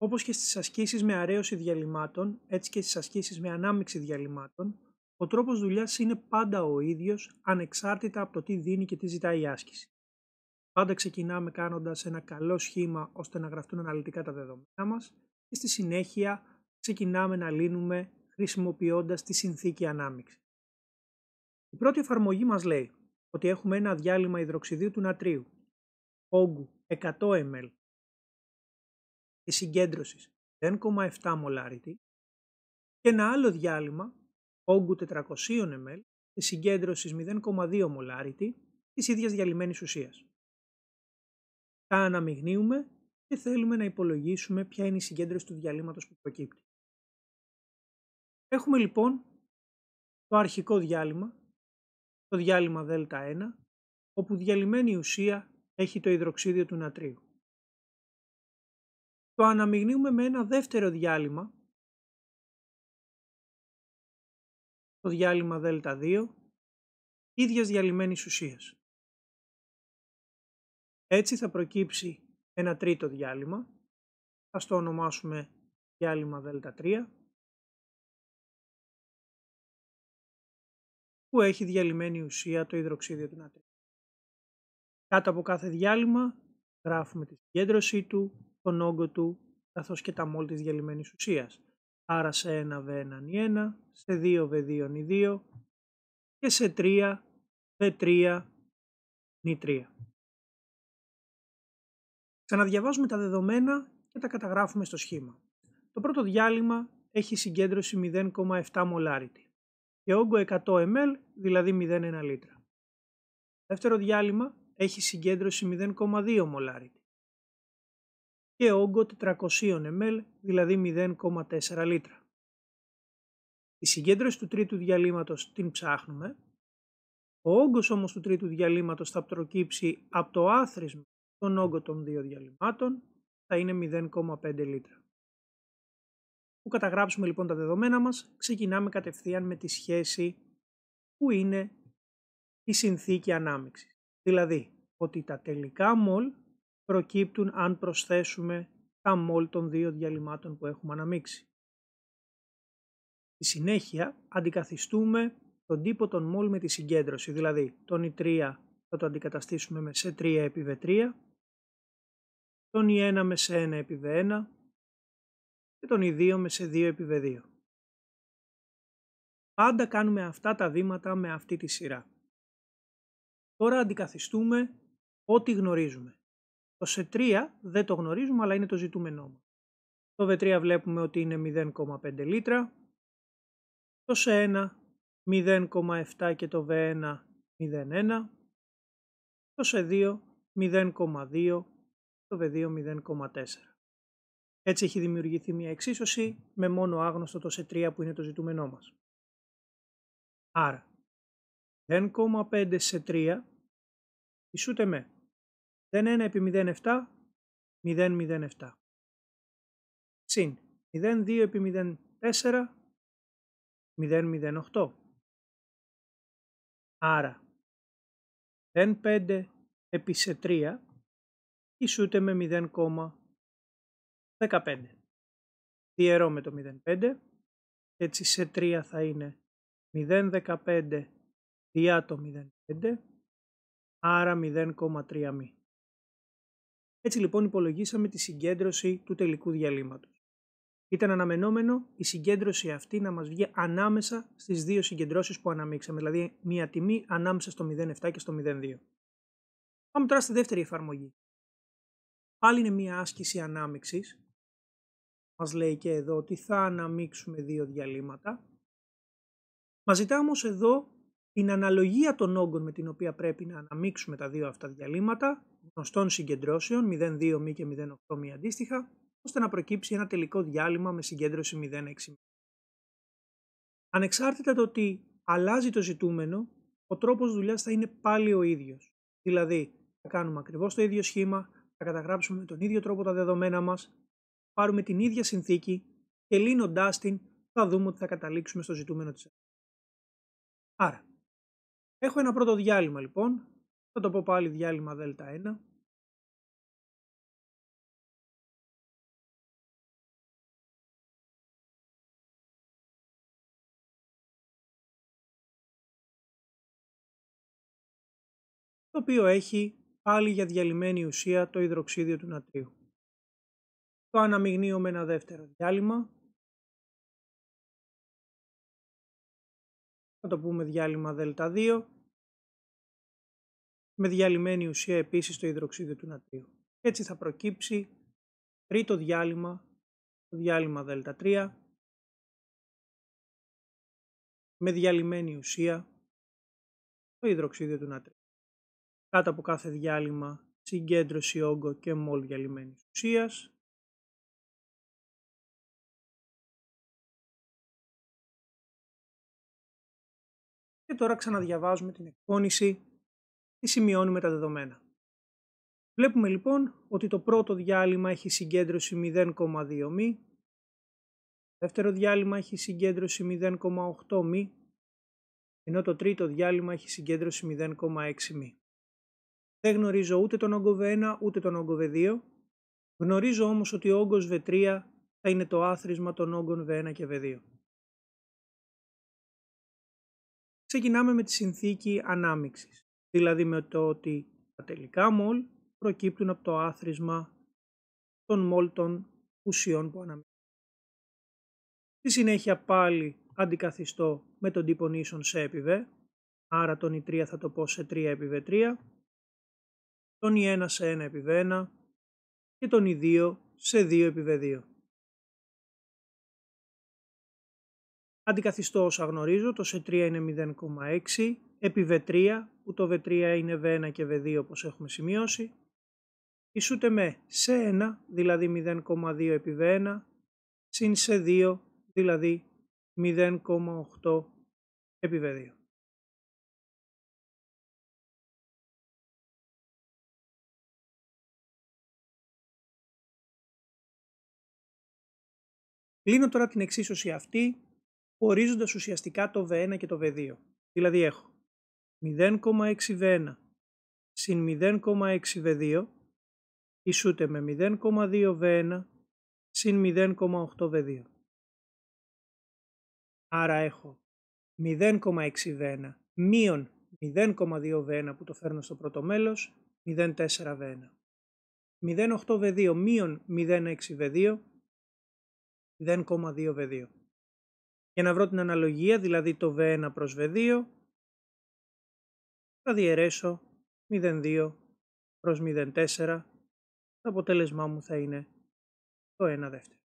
Όπως και στις ασκήσεις με αραίωση διαλυμάτων, έτσι και στις ασκήσεις με ανάμειξη διαλυμάτων, ο τρόπος δουλειάς είναι πάντα ο ίδιος, ανεξάρτητα από το τι δίνει και τι ζητάει η άσκηση. Πάντα ξεκινάμε κάνοντας ένα καλό σχήμα ώστε να γραφτούν αναλυτικά τα δεδομένα μας και στη συνέχεια ξεκινάμε να λύνουμε χρησιμοποιώντας τη συνθήκη ανάμειξης. Η πρώτη εφαρμογή μας λέει ότι έχουμε ένα διάλειμμα υδροξιδίου του νατρίου, όγκου 100 ml και συγκέντρωσης 0,7 μολάριτη και ένα άλλο διάλειμμα όγκου 400 ml και συγκέντρωσης 0,2 μολάριτη της ίδιας διαλυμένης ουσίας. Τα αναμειγνύουμε και θέλουμε να υπολογίσουμε ποια είναι η συγκέντρωση του διαλύματος που προκύπτει. Έχουμε λοιπόν το αρχικό διάλειμμα, το διάλειμμα Δ1, όπου διαλυμένη ουσία έχει το υδροξίδιο του νατρίου. Το αναμειγνύουμε με ένα δεύτερο διάλειμμα, το διάλειμμα Δ2, ίδιας διαλυμένης ουσίας. Έτσι θα προκύψει ένα τρίτο διάλειμμα, ας το ονομάσουμε διάλειμμα Δ3, που έχει διαλυμένη ουσία το υδροξίδιο του νατρίου. Κάτω από κάθε διάλειμμα γράφουμε τη συγκέντρωσή του, τον όγκο του, καθώς και τα μόλ της διαλυμένης ουσίας. Άρα σε 1 V1 1, σε 2 V2 2 και σε 3 V3 3. Ξαναδιαβάζουμε τα δεδομένα και τα καταγράφουμε στο σχήμα. Το πρώτο διάλειμμα έχει συγκέντρωση 0,7 μολάριτη και όγκο 100 ml, δηλαδή 0,1 λίτρα. Δεύτερο διάλειμμα έχει συγκέντρωση 0,2 μολάριτη και όγκο 400 ml, δηλαδή 0,4 λίτρα. Η συγκέντρωση του τρίτου διαλύματος την ψάχνουμε. Ο όγκος όμως του τρίτου διαλύματος θα προκύψει από το άθροισμα των όγκων των δύο διαλυμάτων, θα είναι 0,5 λίτρα. Που καταγράψουμε λοιπόν τα δεδομένα μας, ξεκινάμε κατευθείαν με τη σχέση που είναι η συνθήκη ανάμειξης. Δηλαδή, ότι τα τελικά μολ προκύπτουν αν προσθέσουμε τα μολ των δύο διαλυμάτων που έχουμε αναμίξει. Στη συνέχεια αντικαθιστούμε τον τύπο των μολ με τη συγκέντρωση, δηλαδή τον I3 θα το αντικαταστήσουμε με C3 επί V3, τον I1 με C1 επί V1 και τον I2 με C2 επί V2. Πάντα κάνουμε αυτά τα βήματα με αυτή τη σειρά. Τώρα αντικαθιστούμε ό,τι γνωρίζουμε. Το C3 δεν το γνωρίζουμε, αλλά είναι το ζητούμενό μας. Το V3 βλέπουμε ότι είναι 0,5 λίτρα, το C1 0,7 και το V1 0,1, το C2 0,2, το V2 0,4. Έτσι έχει δημιουργηθεί μια εξίσωση με μόνο άγνωστο το C3 που είναι το ζητούμενό μας. Άρα 0,5 C3 ισούται με 0,1 επί 0,7, 0,07. Συν 0,2 επί 0,4, 0,08. Άρα 0,5 επί C3 ισούται με 0,15. Διαιρώ με το 0,5, έτσι C3 θα είναι 0,15 διά το 0,5, άρα 0,3 μη. Έτσι λοιπόν υπολογίσαμε τη συγκέντρωση του τελικού διαλύματος. Ήταν αναμενόμενο η συγκέντρωση αυτή να μας βγει ανάμεσα στις δύο συγκεντρώσεις που αναμίξαμε, δηλαδή μία τιμή ανάμεσα στο 0,7 και στο 0,2. Πάμε τώρα στη δεύτερη εφαρμογή. Πάλι είναι μία άσκηση ανάμιξης. Μας λέει και εδώ ότι θα αναμίξουμε δύο διαλύματα. Μας ζητά όμως εδώ την αναλογία των όγκων με την οποία πρέπει να αναμίξουμε τα δύο αυτά διαλύματα, γνωστών συγκεντρώσεων 0,2 μη και 0,8 μη αντίστοιχα, ώστε να προκύψει ένα τελικό διάλειμμα με συγκέντρωση 0,6 μη. Ανεξάρτητα το ότι αλλάζει το ζητούμενο, ο τρόπος δουλειάς θα είναι πάλι ο ίδιος. Δηλαδή, θα κάνουμε ακριβώς το ίδιο σχήμα, θα καταγράψουμε με τον ίδιο τρόπο τα δεδομένα μας, πάρουμε την ίδια συνθήκη και λύνοντάς την θα δούμε ότι θα καταλήξουμε στο ζητούμενο της. Άρα, έχω ένα πρώτο διάλειμμα λοιπόν, θα το πω πάλι διάλειμμα Δ1. οποίο έχει πάλι για διαλυμένη ουσία το υδροξίδιο του νατρίου. Το αναμειγνύω με ένα δεύτερο διάλειμμα. Θα το πούμε διάλειμμα Δ2, με διαλυμένη ουσία επίσης το υδροξίδιο του νατρίου. Έτσι θα προκύψει τρίτο διάλειμμα, το διάλειμμα Δ3, με διαλυμένη ουσία το υδροξίδιο του νατρίου. Κάτω από κάθε διάλειμμα συγκέντρωση όγκο και μολ διαλυμένης ουσίας. Και τώρα ξαναδιαβάζουμε την εκφώνηση και σημειώνουμε τα δεδομένα. Βλέπουμε λοιπόν ότι το πρώτο διάλειμμα έχει συγκέντρωση 0,2 μ, δεύτερο διάλειμμα έχει συγκέντρωση 0,8 μ, ενώ το τρίτο διάλειμμα έχει συγκέντρωση 0,6 μ. Δεν γνωρίζω ούτε τον όγκο V1 ούτε τον όγκο V2, γνωρίζω όμως ότι ο όγκος V3 θα είναι το άθροισμα των όγκων V1 και V2. Ξεκινάμε με τη συνθήκη ανάμειξης, δηλαδή με το ότι τα τελικά μολ προκύπτουν από το άθροισμα των μολ των ουσιών που αναμειγνύουν. Στη συνέχεια πάλι αντικαθιστώ με τον τύπο νήσων σε επί V, άρα τον I3 θα το πω σε 3 επί V3, τον I1 σε 1 επί V1 και τον I2 σε 2 επί V2. Αντικαθιστώ όσα γνωρίζω, το σε 3 είναι 0,6, επί V3, που το V3 είναι V1 και V2 όπως έχουμε σημειώσει, ισούται με σε 1, δηλαδή 0,2 επί V1, συν σε 2, δηλαδή 0,8 επί V2. Λύνω τώρα την εξίσωση αυτή, ορίζοντας ουσιαστικά το V1 και το V2. Δηλαδή έχω 0,6 V1 συν 0,6 V2 ισούται με 0,2 V1 συν 0,8 V2. Άρα έχω 0,6 V1 μείον 0,2 V1 που το φέρνω στο πρώτο μέλος, 0,4 V1. 0,8 V2 μείον 0,6 V2, 0,2 V2. Για να βρω την αναλογία, δηλαδή το V1 προς V2, θα διαιρέσω 0,2 προς 0,4. Το αποτέλεσμά μου θα είναι το 1 δεύτερο.